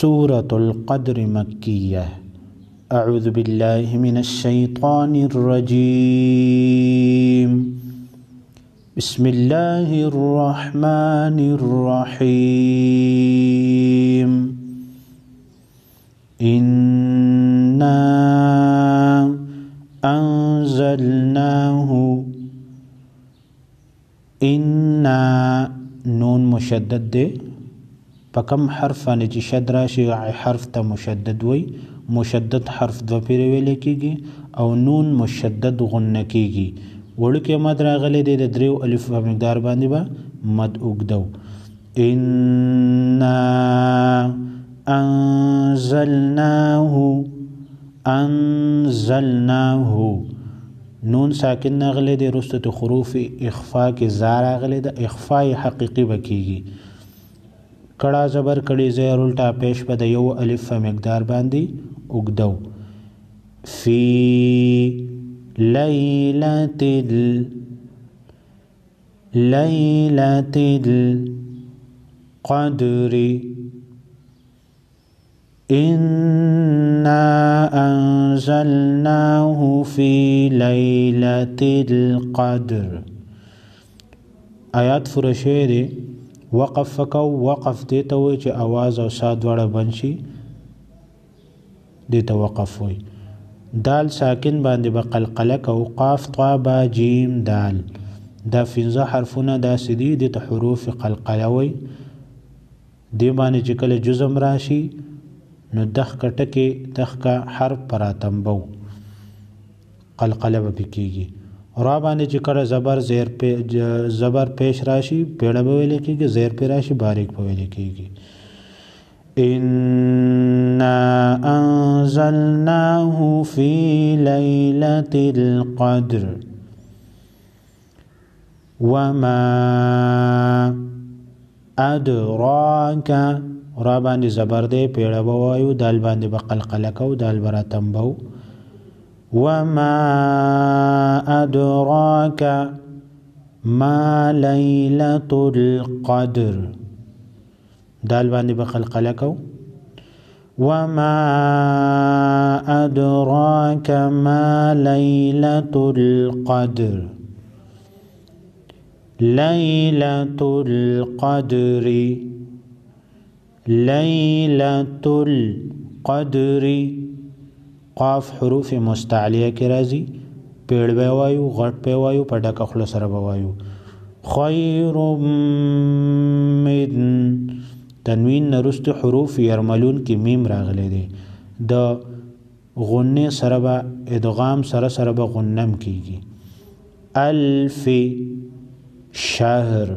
سورة القدر مكية. أعوذ بالله من الشيطان الرجيم. بسم الله الرحمن الرحيم. إنا أنزلناه. إنا نون مشدد دے پکم حرف باندې چې شد راشي حرف ته مشدد وي. مشدد حرف دو پیرې ویل کېږي او نون مشدد غنه کېږي. وړوکی مد راغلی دی د دریو الف په مقدار باندې به مد اوږدو. انا انزلناه نون ساکن راغلی دی، وروسته د حروف اخفا کې زا راغلی ده، اخفا حقیقي به کېږي. کړه زبر کړي زیر الټا پیش به د یو الف په مقدار باندې اوږدو. فی لیلة القدر إنا أنزلناه في ليلة القدر. آیات فرشه دی. وقف فکو، وقف دیتا ہوئی چه آواز او ساد وڑا بنشی دیتا وقف ہوئی. دال ساکن باندې با قلقله کو، قاف طا با جیم دال دا فنزا حرفونه دا سدی دیتا حروف قلقله ہوئی. دی باندې چې کله جزم راشي نو دخ کا ټکی دخ کا حرف پراتنبو قلقله بکیږي. را باندې چې کله زبر پیش راشي پیړه به ویل کېږي، زیر پې راشي باریک به ویل کېږي. انا انزلناه فی لیلة القدر وما ادراک. را باندې زبر دی پیړه به وایو، دال باندې به قلقله کو، دال به راتنبو. وما أدراك ما ليلة القدر دال باندې بقلقله کو. وما أدراك ما ليلة القدر ليلة القدر ليلة القدر قاف حروف مستعلیه کې راځي، پیړ به وایو، غټ به وایو، په ډکه خوله سره به وایو. خیر من تنوین نه وروسته حروف یرملون کې میم راغلی دی، د غنې سره به ادغام سره به غنم کېږي. الف شهر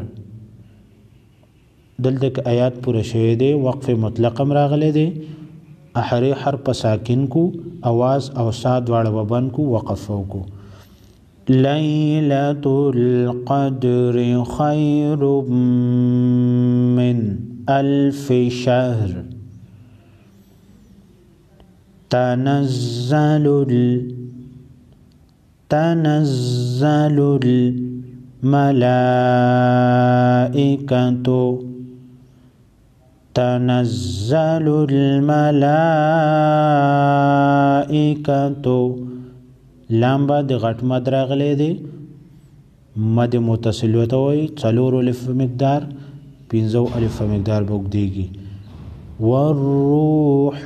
دلته کې آیات پوره شوی دی، وقف مطلقم راغلی دی. احری حرف ساکن کو، آواز او ساد واړه وبن کو، وقفو کو. لیلة القدر خیر من الف شهر تنزل الملائکة تنزل الملائکة. لام با د غټ مد راغلی دی، مد متصل ورته وایي. څلور الف مقدار، پنځو الف مقدار به اوږدېږي. والروح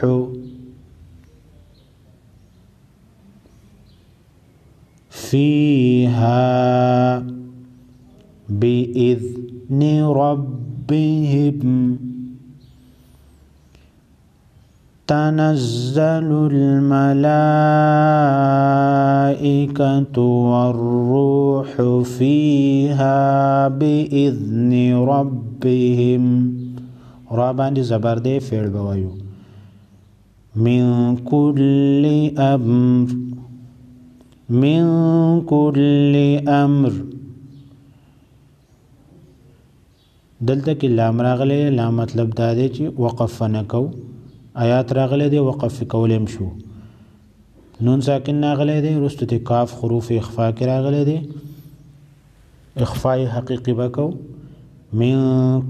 فیها بإذن ربهم تنزل الملائكة والروح فيها بإذن ربهم. را باندې زبر دی فعل بوایو. من كل امر دلته کې لام راغلی، لام مطلب دا دی چې وقف نه کو. آیات راغلی دی وقف کولم شو. نون ساکن راغلی دی، وروسته د کاف حروف اخفا کې راغلی دی، اخفای حقیقی بکو. من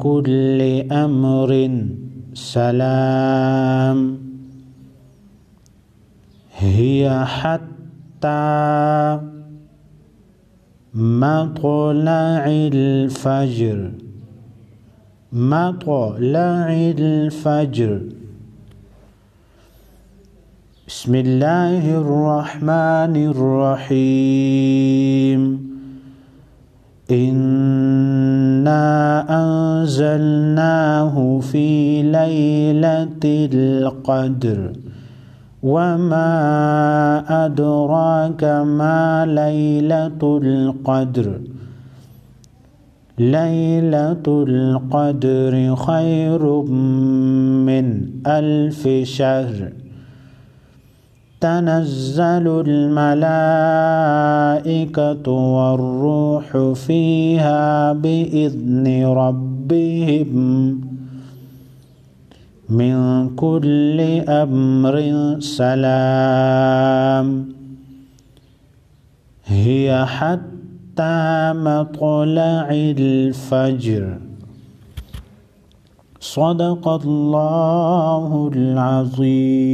كل امر سلام هي حتى مطلع الفجر مطلع الفجر. بسم الله الرحمن الرحيم. إنا أنزلناه في ليلة القدر وما أدراك ما ليلة القدر. ليلة القدر خير من 1000 شهر. تنزل الملائكة والروح فيها بإذن ربهم من كل أمر سلام هي حتى مطلع الفجر. صدق الله العظيم.